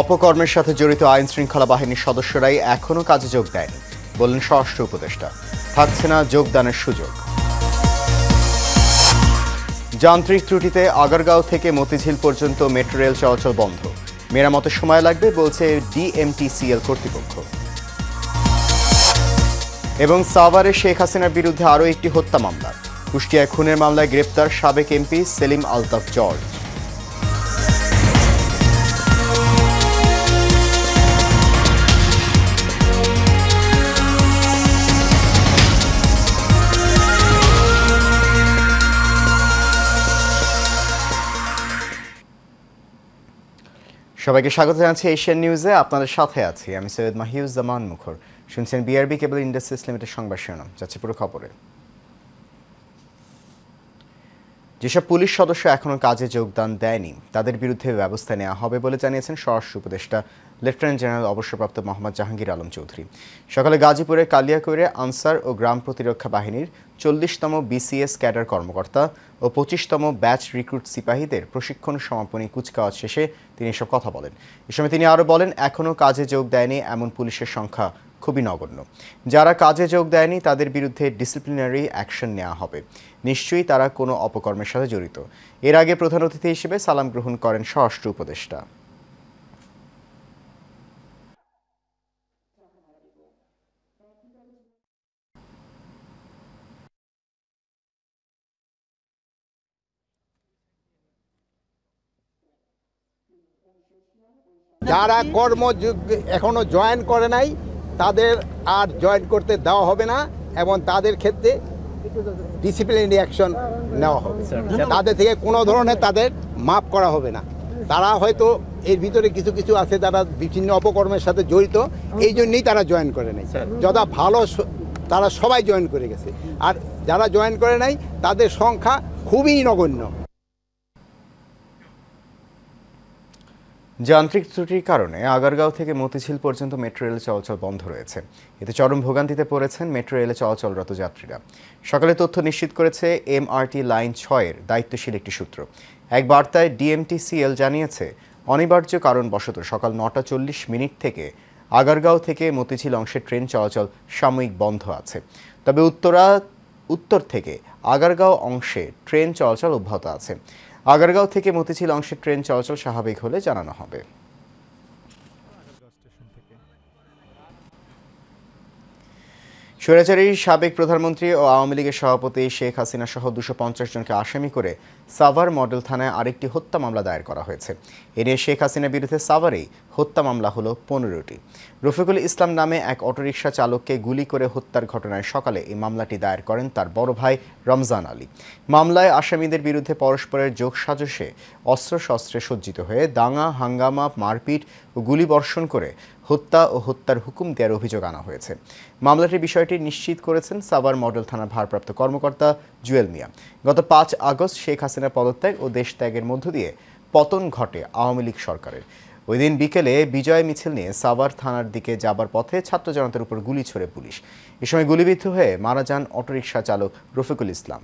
অপকর্মের সাথে জড়িত আইন শৃঙ্খলা বাহিনীর সদস্যরাই এখনও কাজে যোগ দেয়নি বললেন স্বরাষ্ট্র উপদেষ্টা। থাকছে না যোগদানের সুযোগ। যান্ত্রিক ত্রুটিতে আগারগাঁও থেকে মতিঝিল পর্যন্ত মেট্রো রেল চলাচল বন্ধ। মেরামতের সময় লাগবে বলছে ডিএমটিসিএল কর্তৃপক্ষ। এবং সাভারে শেখ হাসিনার বিরুদ্ধে আরও একটি হত্যা মামলা। কুষ্টিয়ায় খুনের মামলায় গ্রেপ্তার সাবেক এমপি সেলিম আলতাফ জর্জ। সবাইকে স্বাগত জানাচ্ছি এশিয়ান নিউজে। আপনাদের সাথে আছি আমি সৈয়দ মাহিউজ্জামান মুখর। শুনছেন বিআরবি কেবল ইন্ডাস্ট্রিজ লিমিটেড সংবাদ শিরোনাম। যাচ্ছে পুরো খবরে। যেসব পুলিশ সদস্য এখনও কাজে যোগদান দেয়নি তাদের বিরুদ্ধে ব্যবস্থা নেওয়া হবে বলে জানিয়েছেন স্বরাষ্ট্র উপদেষ্টা লেফটেন্যান্ট জেনারেল অবসরপ্রাপ্ত মোহাম্মদ জাহাঙ্গীর আলম চৌধুরী। সকালে গাজীপুরের কালিয়াকৈরে আনসার ও গ্রাম প্রতিরক্ষা বাহিনীর 40তম বিসিএস ক্যাডার কর্মকর্তা ও 25তম ব্যাচ রিক্রুট সিপাহীদের প্রশিক্ষণ সমাপনী কুচকাওয়াজ শেষে তিনি এসব কথা বলেন। এ সময় তিনি আরও বলেন, এখনও কাজে যোগ দেয়নি এমন পুলিশের সংখ্যা খুবই নগণ্য। যারা কাজে যোগ দেয়নি তাদের বিরুদ্ধে ডিসিপ্লিনারি অ্যাকশন নেওয়া হবে। নিশ্চয়ই তারা কোনো অপকর্মের সাথে জড়িত। এর আগে প্রধান অতিথি হিসেবে সালাম গ্রহণ করেন স্বরাষ্ট্র উপদেষ্টা। যারা কর্মযোগ এখনো জয়েন করে নাই তাদের আর জয়েন করতে দেওয়া হবে না এবং তাদের ক্ষেত্রে ডিসিপ্লিনারি অ্যাকশন নেওয়া হবে। তাদের থেকে কোনো ধরনের তাদের মাফ করা হবে না। তারা হয়তো এর ভিতরে কিছু কিছু আছে যারা বিভিন্ন অপকর্মের সাথে জড়িত, এই জন্যই তারা জয়েন করে নাই। যথা ভালো তারা সবাই জয়েন করে গেছে, আর যারা জয়েন করে নাই তাদের সংখ্যা খুবই নগণ্য। যান্ত্রিক ত্রুটির কারণে আগারগাঁও থেকে মতিঝিল পর্যন্ত মেট্রো রেল চলাচল বন্ধ রয়েছে। এতে চরম ভোগান্তিতে পড়েছেন মেট্রো রেলে চলাচলরত যাত্রীরা। সকালে তথ্য নিশ্চিত করেছে এমআরটি লাইন 6-এর দায়িত্বশীল একটি সূত্র। এক বার্তায় ডিএমটিসিএল জানিয়েছে, অনিবার্য কারণবশত সকাল 9:40 থেকে আগারগাঁও থেকে মতিঝিল অংশে ট্রেন চলাচল সাময়িক বন্ধ আছে। তবে উত্তর থেকে আগারগাঁও অংশে ট্রেন চলাচল অব্যাহত আছে। আগারগাঁও থেকে মতিঝিল অংশে ট্রেন চলাচল স্বাভাবিক হলে জানানো হবে। স্বৈরাচারী সাবেক প্রধানমন্ত্রী ও আওয়ামী লীগের সভাপতি শেখ হাসিনা সহ 250 জনকে আসামি করে সাভার মডেল থানায় আরেকটি হত্যা মামলা দায়ের করা হয়েছে। এ নিয়ে শেখ হাসিনার বিরুদ্ধে সাভারেই হত্যা মামলা হলো 15টি। রফিকুল ইসলাম নামে এক অটোরিকশা চালককে গুলি করে হত্যার ঘটনায় সকালে এই মামলাটি দায়ের করেন তার বড় ভাই রমজান আলী। মামলায় আসামিদের বিরুদ্ধে পরস্পরের যোগসাজশে অস্ত্রশস্ত্রে সজ্জিত হয়ে দাঙ্গা, হাঙ্গামা, মারপিট ও গুলিবর্ষণ করে হত্যা ও হত্যার হুকুম দেওয়ার অভিযোগ আনা হয়েছে। মামলাটির বিষয়টি নিশ্চিত করেছেন সাভার মডেল থানার ভারপ্রাপ্ত কর্মকর্তা জুয়েল মিয়া। গত 5 আগস্ট শেখ হাসিনার পদত্যাগ ও দেশত্যাগের মধ্য দিয়ে পতন ঘটে আওয়ামী লীগ সরকারের। ওই দিন বিকেলে বিজয় মিছিল নিয়ে সাভার থানার দিকে যাবার পথে ছাত্র জনতার উপর গুলি ছোড়ে পুলিশ। এ সময় গুলিবিদ্ধ হয়ে মারা যান অটোরিকশা চালক রফিকুল ইসলাম।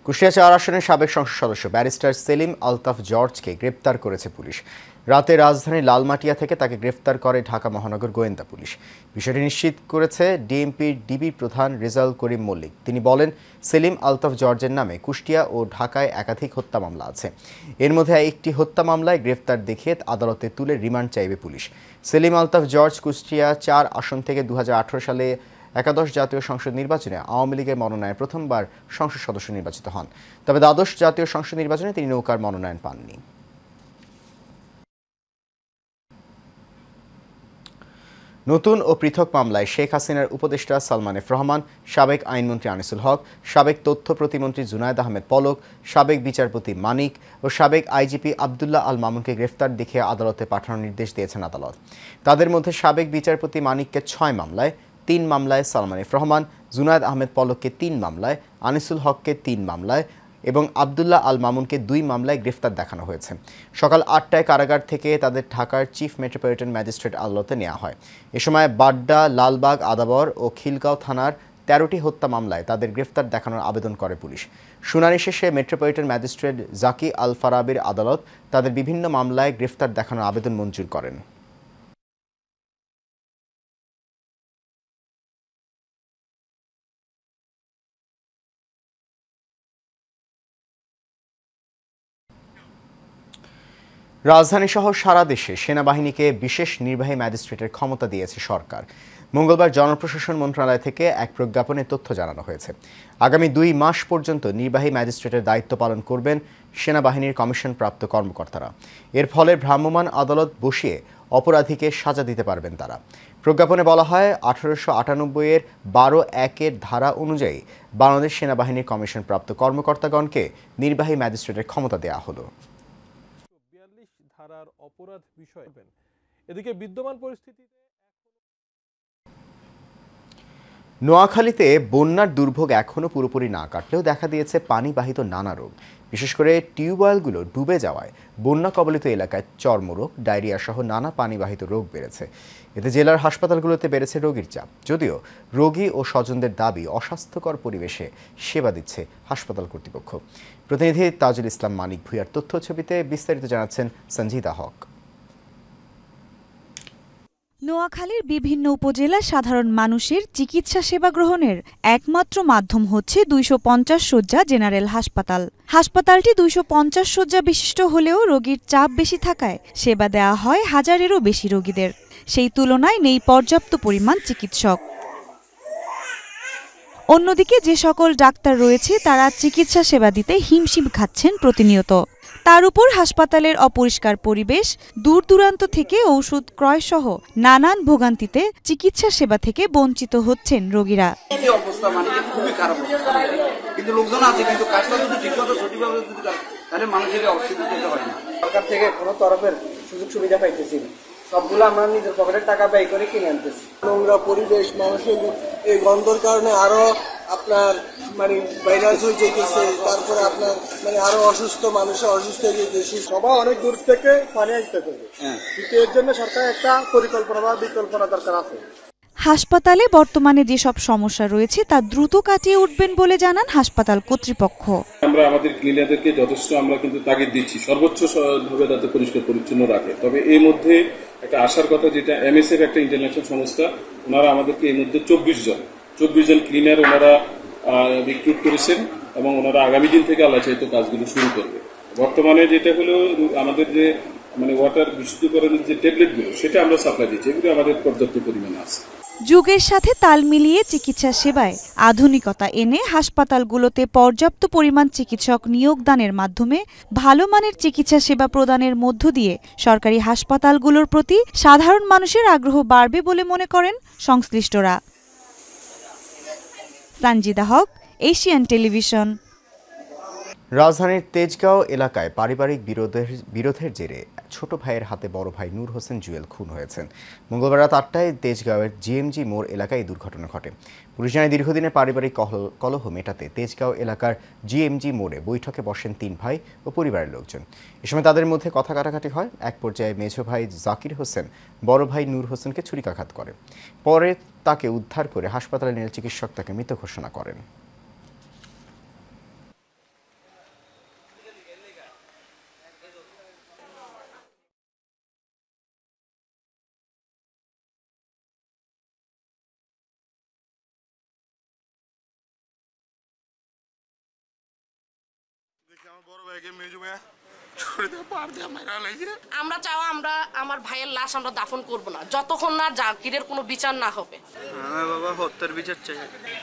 কুষ্টিয়া 4 আসনের সাবেক সংসদ সদস্য ব্যারিস্টার সেলিম আলতাফ জর্জকে গ্রেপ্তার করেছে পুলিশ। রাতে রাজধানীর লালমাটিয়া থেকে তাকে গ্রেফতার করে ঢাকা মহানগর গোয়েন্দা পুলিশ। বিষয়টি নিশ্চিত করেছে ডিএমপির ডিবি প্রধান রেজাউল করিম মল্লিক। তিনি বলেন, সেলিম আলতাফ জর্জের নামে কুষ্টিয়া ও ঢাকায় একাধিক হত্যা মামলা আছে। এর মধ্যে একটি হত্যা মামলায় গ্রেফতার দেখিয়ে আদালতে তুলে রিমান্ড চাইবে পুলিশ। সেলিম আলতাফ জর্জ কুষ্টিয়া 4 আসন থেকে 2018 সালে একাদশ জাতীয় সংসদ নির্বাচনে আওয়ামী লীগের মনোনয়নে প্রথমবার সংসদ সদস্য নির্বাচিত হন। তবে দ্বাদশ জাতীয় সংসদ নির্বাচনে তিনি নৌকার মনোনয়ন পাননি। নতুন ও পৃথক মামলায় শেখ হাসিনার উপদেষ্টা সালমান এফ রহমান, সাবেক আইনমন্ত্রী আনিসুল হক, সাবেক তথ্য প্রতিমন্ত্রী জুনায়েদ আহমেদ পলক, সাবেক বিচারপতি মানিক ও সাবেক আইজিপি আবদুল্লাহ আল মামুনকে গ্রেফতার দেখিয়ে আদালতে পাঠানোর নির্দেশ দিয়েছেন আদালত। তাদের মধ্যে সাবেক বিচারপতি মানিককে 6 মামলায়, 3 মামলায় সালমান এফ রহমান, জুনায়েদ আহমেদ পলককে 3 মামলায়, আনিসুল হককে 3 মামলায় এবং আবদুল্লাহ আল মামুনকে 2 মামলায় গ্রেফতার দেখানো হয়েছে। সকাল 8টায় কারাগার থেকে তাদের ঢাকার চিফ মেট্রোপলিটন ম্যাজিস্ট্রেট আদালতে নেওয়া হয়। এ সময় বাড্ডা, লালবাগ, আদাবর ও খিলগাঁও থানার 13টি হত্যা মামলায় তাদের গ্রেফতার দেখানোর আবেদন করে পুলিশ। শুনানি শেষে মেট্রোপলিটন ম্যাজিস্ট্রেট জাকি আল ফারাবির আদালত তাদের বিভিন্ন মামলায় গ্রেফতার দেখানোর আবেদন মঞ্জুর করেন। রাজধানীসহ সারা দেশে সেনাবাহিনীকে বিশেষ নির্বাহী ম্যাজিস্ট্রেটের ক্ষমতা দিয়েছে সরকার। মঙ্গলবার জনপ্রশাসন মন্ত্রণালয় থেকে এক প্রজ্ঞাপনে তথ্য জানানো হয়েছে। আগামী 2 মাস পর্যন্ত নির্বাহী ম্যাজিস্ট্রেটের দায়িত্ব পালন করবেন সেনাবাহিনীর কমিশনপ্রাপ্ত কর্মকর্তারা। এর ফলে ভ্রাম্যমাণ আদালত বসিয়ে অপরাধীকে সাজা দিতে পারবেন তারা। প্রজ্ঞাপনে বলা হয়, 1898-এর 12(1)-এর ধারা অনুযায়ী বাংলাদেশ সেনাবাহিনীর কমিশনপ্রাপ্ত কর্মকর্তাগণকে নির্বাহী ম্যাজিস্ট্রেটের ক্ষমতা দেওয়া হলো। ধারার অপরাধ বিষয়। এদিকে বিদ্যমান পরিস্থিতিতে নোয়াখালীতে বন্যার দুর্ভোগ এখনও পুরোপুরি না কাটলেও দেখা দিয়েছে পানিবাহিত নানা রোগ। বিশেষ করে টিউবওয়েলগুলো ডুবে যাওয়ায় বন্যা কবলিত এলাকায় চর্মরোগ, ডায়রিয়া সহ নানা পানিবাহিত রোগ বেড়েছে। এতে জেলার হাসপাতালগুলোতে বেড়েছে রোগীর চাপ। যদিও রোগী ও স্বজনদের দাবি, অস্বাস্থ্যকর পরিবেশে সেবা দিচ্ছে হাসপাতাল কর্তৃপক্ষ। প্রতিনিধি তাজুল ইসলাম মানিক ভূঁইয়ার তথ্য ছবিতে বিস্তারিত জানাচ্ছেন সঞ্জিদা হক। নোয়াখালীর বিভিন্ন উপজেলা সাধারণ মানুষের চিকিৎসা সেবা গ্রহণের একমাত্র মাধ্যম হচ্ছে 250 শয্যা জেনারেল হাসপাতাল। হাসপাতালটি 250 শয্যা বিশিষ্ট হলেও রোগীর চাপ বেশি থাকায় সেবা দেওয়া হয় হাজারেরও বেশি রোগীদের। সেই তুলনায় নেই পর্যাপ্ত পরিমাণ চিকিৎসক। অন্যদিকে যে সকল ডাক্তার রয়েছে তারা চিকিৎসা সেবা দিতে হিমশিম খাচ্ছেন প্রতিনিয়ত। তার উপর হাসপাতালের অপরিষ্কার পরিবেশ, দূর দূরান্ত থেকে ওষুধ ক্রয় সহ নানান ভোগান্তিতে চিকিৎসা সেবা থেকে বঞ্চিত হচ্ছেন রোগীরা। অবস্থা মানে খুবই খারাপ, কিন্তু লোকজন আছে, কিন্তু কাজটা যদি ঠিকমতো সঠিকভাবে তাহলে মানুষের অসুবিধা যেতে হয় না। সরকার থেকে কোনো তরফের সুযোগ সুবিধা পাইতেছি না, সবগুলো আমরা নিজের পকেটের টাকা ব্যয় করে কিনে আনতেছি। নোংরা পরিবেশ, মানুষের এই গন্ধর কারণে আরো আপনার মানে ভাইরাস হয়ে যেতেছে, তারপরে আপনার মানে আরো অসুস্থ মানুষের অসুস্থ হয়ে যেতেছে। সবাই অনেক দূর থেকে পানি আনতে হবে, কিন্তু এর জন্য সরকার একটা পরিকল্পনা বা বিকল্পনা দরকার আছে। হাসপাতালে বর্তমানে যেসব সমস্যা রয়েছে তা দ্রুত কাটিয়ে উঠবেন বলে জানান হাসপাতাল কর্তৃপক্ষ। আমরা আমাদের ক্লিনারদেরকে যথেষ্ট আমরা কিন্তু তাগিদ দিচ্ছি সর্বোচ্চ ভাবে যাতে পরিষ্কার পরিচ্ছন্ন রাখে। তবে এর মধ্যে একটা আশার কথা, যেটা এমএসএফ একটা ইন্টারন্যাশনাল সংস্থা, ওনারা আমাদেরকে এর মধ্যে 24 জন ক্লিনার ওনারা রিক্রুট করেছেন এবং ওনারা আগামী দিন থেকে আল্লাহ চাইতো কাজগুলো শুরু করবে। বর্তমানে যেটা হলো আমাদের যে মানে ওয়াটার বিশুদ্ধকরণের যে ট্যাবলেটগুলো সেটা আমরা সাপ্লাই দিচ্ছি, এগুলো আমাদের পর্যাপ্ত পরিমাণে আছে। যুগের সাথে তাল মিলিয়ে চিকিৎসা সেবায় আধুনিকতা এনে হাসপাতালগুলোতে পর্যাপ্ত পরিমাণ চিকিৎসক নিয়োগদানের মাধ্যমে ভালো মানের চিকিৎসা সেবা প্রদানের মধ্য দিয়ে সরকারি হাসপাতালগুলোর প্রতি সাধারণ মানুষের আগ্রহ বাড়বে বলে মনে করেন সংশ্লিষ্টরা। সঞ্জিদা হক, এশিয়ান টেলিভিশন। রাজধানীর তেজগাঁও এলাকায় পারিবারিক বিরোধের জেরে ছোট ভাইয়ের হাতে বড় ভাই নূর হোসেন জুয়েল খুন হয়েছেন। মঙ্গলবার রাত 8টায় তেজগাঁওয়ের জিএমজি মোড় এলাকায় এই দুর্ঘটনা ঘটে। পুলিশ জানায়, দীর্ঘদিনের পারিবারিক কলহ মেটাতে তেজগাঁও এলাকার জিএমজি মোড়ে বৈঠকে বসেন 3 ভাই ও পরিবারের লোকজন। এ সময় তাদের মধ্যে কথা কাটাকাটি হয়। এক পর্যায়ে মেঝো ভাই জাকির হোসেন বড় ভাই নূর হোসেনকে ছুরিকাঘাত করে। পরে তাকে উদ্ধার করে হাসপাতালে নিয়ে চিকিৎসক তাকে মৃত ঘোষণা করেন। আমরা চাও আমার ভাইয়ের লাশ আমরা দাফন করব না যতক্ষণ না জাকিরের কোনো বিচার না হবে। বাবা হত্যার বিচার চাই।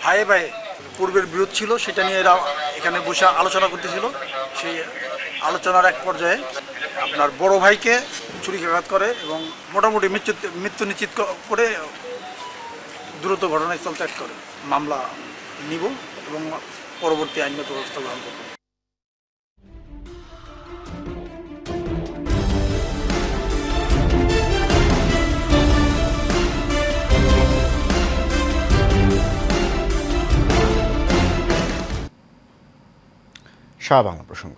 ভাই ভাই পূর্বের বিরোধ ছিল, সেটা নিয়ে এরা এখানে বসে আলোচনা করতেছিল। সেই আলোচনার এক পর্যায়ে আপনার বড় ভাইকে ছুরিকাঘাত করে এবং মোটামুটি মৃত্যু নিশ্চিত করে দ্রুত ঘটনাস্থল ত্যাগ করে। মামলা নিব এবং পরবর্তী আইনগত ব্যবস্থা গ্রহণ করব। বাংলা প্রসঙ্গ।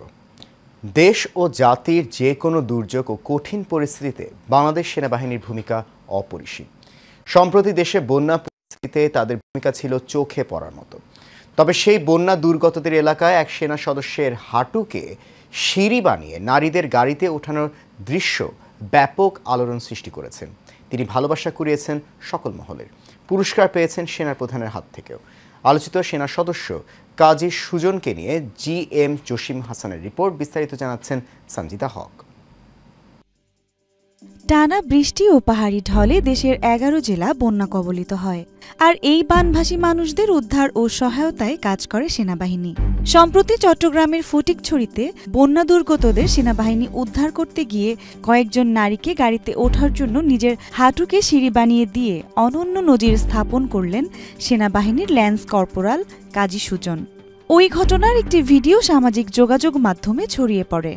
দেশ ও জাতির যে কোনো দুর্যোগ ও কঠিন পরিস্থিতিতে বাংলাদেশ সেনাবাহিনীর ভূমিকা অপরিসীম। সম্প্রতি দেশে বন্যা পরিস্থিতি রক্ষাকারীতে তাদের ভূমিকা ছিল চোখে পড়ার মতো। তবে সেই বন্যা দুর্গতদের এলাকায় এক সেনা সদস্যের হাঁটুকে সিঁড়ি বানিয়ে নারীদের গাড়িতে ওঠানোর দৃশ্য ব্যাপক আলোড়ন সৃষ্টি করেছেন। তিনি ভালোবাসা কুড়িয়েছেন সকল মহলের, পুরস্কার পেয়েছেন সেনাপ্রধানের হাত থেকেও। আলোচিত সেনা সদস্য কাজী সুজনকে নিয়ে GM জসিম হাসানের রিপোর্ট, বিস্তারিত জানাচ্ছেন সঞ্জিতা হক। টানা বৃষ্টি ও পাহাড়ি ঢলে দেশের 11 জেলা বন্যা কবলিত হয়, আর এই বানভাসী মানুষদের উদ্ধার ও সহায়তায় কাজ করে সেনাবাহিনী। সম্প্রতি চট্টগ্রামের ফটিকছড়িতে বন্যা দুর্গতদের সেনাবাহিনী উদ্ধার করতে গিয়ে কয়েকজন নারীকে গাড়িতে ওঠার জন্য নিজের হাঁটুকে সিঁড়ি বানিয়ে দিয়ে অনন্য নজির স্থাপন করলেন সেনাবাহিনীর ল্যান্স কর্পোরাল কাজী সুজন। ওই ঘটনার একটি ভিডিও সামাজিক যোগাযোগ মাধ্যমে ছড়িয়ে পড়ে।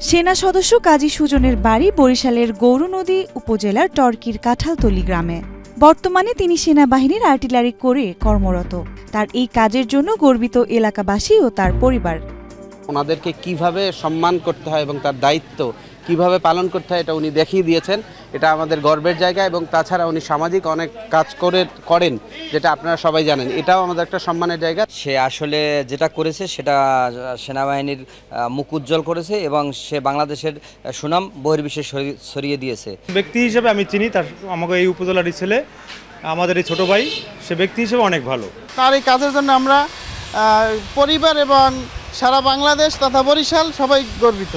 সেনা সদস্য কাজী সুজনের বাড়ি বরিশালের গৌরনদী উপজেলার টর্কির কাঁঠালতলী গ্রামে। বর্তমানে তিনি সেনাবাহিনীর আর্টিলারি কোরে কর্মরত। তার এই কাজের জন্য গর্বিত এলাকাবাসী ও তার পরিবার। ওনাদেরকে কিভাবে সম্মান করতে হয় এবং তার দায়িত্ব কিভাবে পালন করতে হয় এটা উনি দেখিয়ে দিয়েছেন। এটা আমাদের গর্বের জায়গা, এবং তাছাড়া উনি সামাজিক অনেক কাজ করেন, যেটা আপনারা সবাই জানেন। এটাও আমাদের একটা সম্মানের জায়গা। সে আসলে যেটা করেছে সেটা সেনাবাহিনীর মুখ উজ্জ্বল করেছে, এবং সে বাংলাদেশের সুনাম বহির্বিশ্বে ছড়িয়ে দিয়েছে। ব্যক্তি হিসেবে আমি চিনি, তার আমাকে এই উপজেলারই ছেলে, আমাদের এই ছোট ভাই, সে ব্যক্তি হিসেবে অনেক ভালো। তার এই কাজের জন্য আমরা পরিবার এবং সারা বাংলাদেশ তথা বরিশাল সবাই গর্বিত।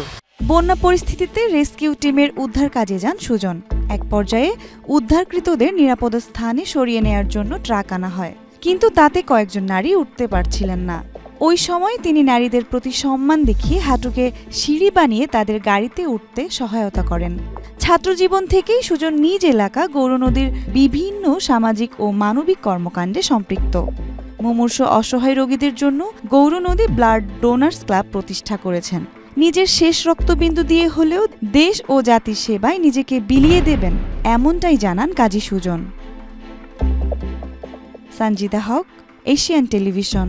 বন্যা পরিস্থিতিতে রেস্কিউ টিমের উদ্ধার কাজে যান সুজন। এক পর্যায়ে উদ্ধারকৃতদের নিরাপদ স্থানে সরিয়ে নেয়ার জন্য ট্রাক আনা হয়, কিন্তু তাতে কয়েকজন নারী উঠতে পারছিলেন না। ওই সময় তিনি নারীদের প্রতি সম্মান দেখিয়ে হাঁটুকে সিঁড়ি বানিয়ে তাদের গাড়িতে উঠতে সহায়তা করেন। ছাত্রজীবন থেকেই সুজন নিজ এলাকা গৌরনদীর বিভিন্ন সামাজিক ও মানবিক কর্মকাণ্ডে সম্পৃক্ত। মুমূর্ষু অসহায় রোগীদের জন্য গৌরনদী ব্লাড ডোনার্স ক্লাব প্রতিষ্ঠা করেছেন। নিজের শেষ রক্তবিন্দু দিয়ে হলেও দেশ ও জাতির সেবায় নিজেকে বিলিয়ে দেবেন, এমনটাই জানান কাজী সুজন। সঞ্জিতা হক, এশিয়ান টেলিভিশন।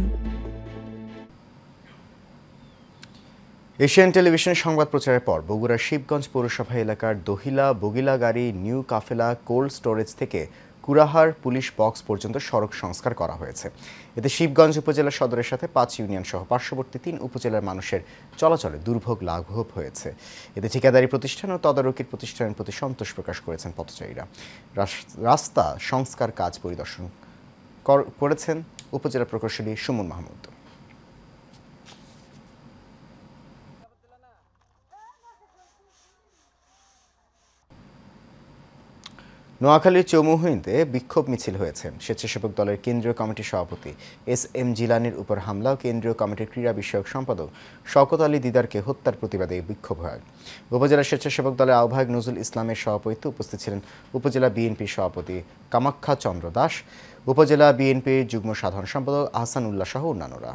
এশিয়ান টেলিভিশনের সংবাদ প্রচারের পর বগুড়ার শিবগঞ্জ পৌরসভা এলাকার দহিলা বগিলাগাড়ি নিউ কাফেলা কোল্ড স্টোরেজ থেকে কুড়াহার পুলিশ বক্স পর্যন্ত সড়ক সংস্কার করা হয়েছে। এতে শিবগঞ্জ উপজেলা সদরের সাথে 5 ইউনিয়ন সহ পার্শ্ববর্তী 3 উপজেলার মানুষের চলাচলে দুর্ভোগ লাঘব হয়েছে। এতে ঠিকাদারি প্রতিষ্ঠান ও তদারকির প্রতিষ্ঠানের প্রতি সন্তোষ প্রকাশ করেছেন পথচারীরা। রাস্তা সংস্কার কাজ পরিদর্শন করেছেন উপজেলা প্রকৌশলী সুমন মাহমুদ। নোয়াখালীর চৌমুহনীতে বিক্ষোভ মিছিল হয়েছে। স্বেচ্ছাসেবক দলের কেন্দ্রীয় কমিটির সভাপতি SM জিলানির উপর হামলা ও কেন্দ্রীয় কমিটির ক্রীড়া বিষয়ক সম্পাদক শওকত আলী দিদারকে হত্যার প্রতিবাদে বিক্ষোভ হয়। উপজেলা স্বেচ্ছাসেবক দলের আহ্বায়ক নজরুল ইসলামের সভাপতিত্বে উপস্থিত ছিলেন উপজেলা বিএনপির সভাপতি কামাখ্যা চন্দ্র দাস, উপজেলা বিএনপির যুগ্ম সাধারণ সম্পাদক আহসান উল্লাহ সহ অন্যান্যরা।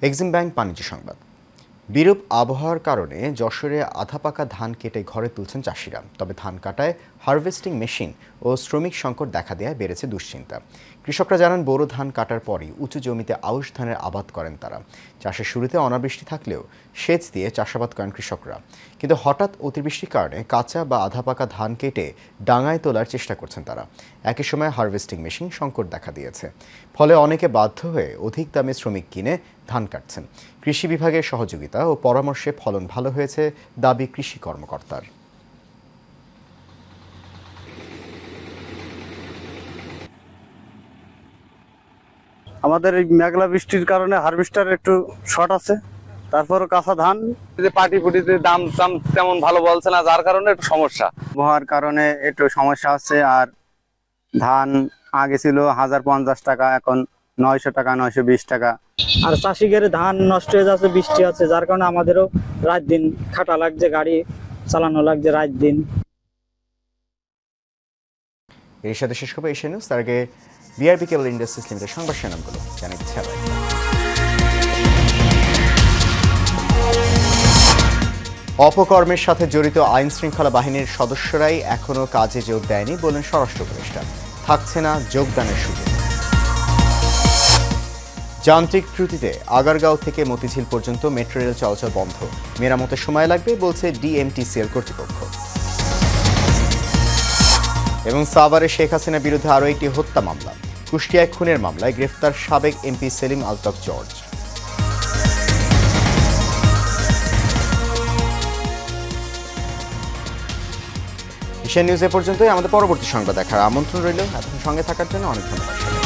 এক্সিম ব্যাংক বাণিজ্য সংবাদ। বিরূপ আবহাওয়ার কারণে যশোরে আধা পাকা ধান কেটে ঘরে তুলছেন চাষিরা। তবে ধান কাটায় হারভেস্টিং মেশিন ও শ্রমিক সংকট দেখা দেওয়ায় বেড়েছে দুশ্চিন্তা। কৃষকরা জানান বোরো ধান কাটার পরই উঁচু জমিতে আউশ ধানের আবাদ করেন তারা। চাষের শুরুতে অনাবৃষ্টি থাকলেও সেচ দিয়ে চাষাবাদ করেন কৃষকরা, কিন্তু হঠাৎ অতিবৃষ্টির কারণে কাঁচা বা আধা পাকা ধান কেটে ডাঙায় তোলার চেষ্টা করছেন তারা। একই সময় হারভেস্টিং মেশিন সংকট দেখা দিয়েছে, ফলে অনেকে বাধ্য হয়ে অধিক দামে শ্রমিক কিনে ধান কাটছেন। কৃষি বিভাগের সহযোগিতা ও পরামর্শে ফলন ভালো হয়েছে দাবি কৃষি কর্মকর্তার। আমাদের এই মেঘলা বৃষ্টির কারণে হারভেস্টার একটু শর্ট আছে, তারপরও কাঁচা ধান পাটি ফুটিতে দাম তেমন ভালো বলছে না, যার কারণে একটু সমস্যা। আবহাওয়ার কারণে একটু সমস্যা হচ্ছে। আর ধান আগে ছিল 1050 টাকা, এখন 900 টাকা, 920 টাকা। আর চাষিদের ধান নষ্ট হয়ে যাচ্ছে, বৃষ্টি আছে, যার কারণে আমাদেরও রাত দিন খাটা লাগছে, গাড়ি চালানো লাগছে রাত দিন। এর সাথে শেষ হবে এশিয়া নিউজ। তার আগে বিআরবি কেবল ইন্ডাস্ট্রিজ লিমিটেড সংবাদ শিরোনামগুলো জানিয়ে দিচ্ছে। অপকর্মের সাথে জড়িত আইন শৃঙ্খলা বাহিনীর সদস্যরাই এখনও কাজে যোগ দেয়নি বলেন স্বরাষ্ট্র উপদেষ্টা। থাকছে না যোগদানের সুযোগ। যান্ত্রিক ত্রুটিতে আগারগাঁও থেকে মতিঝিল পর্যন্ত মেট্রো রেল চলাচল বন্ধ, মেরামতের সময় লাগবে বলছে ডিএমটিসিএল কর্তৃপক্ষ। এবং সাভারে শেখ হাসিনার বিরুদ্ধে আরও একটি হত্যা মামলা, কুষ্টিয়ায় খুনের মামলায় গ্রেফতার সাবেক MP Selim Altaf George. Asian News এ পর্যন্তই। আমাদের পরবর্তী সংবাদ দেখার আমন্ত্রণ রইল। এতক্ষণ সঙ্গে থাকার জন্য অনেক ধন্যবাদ।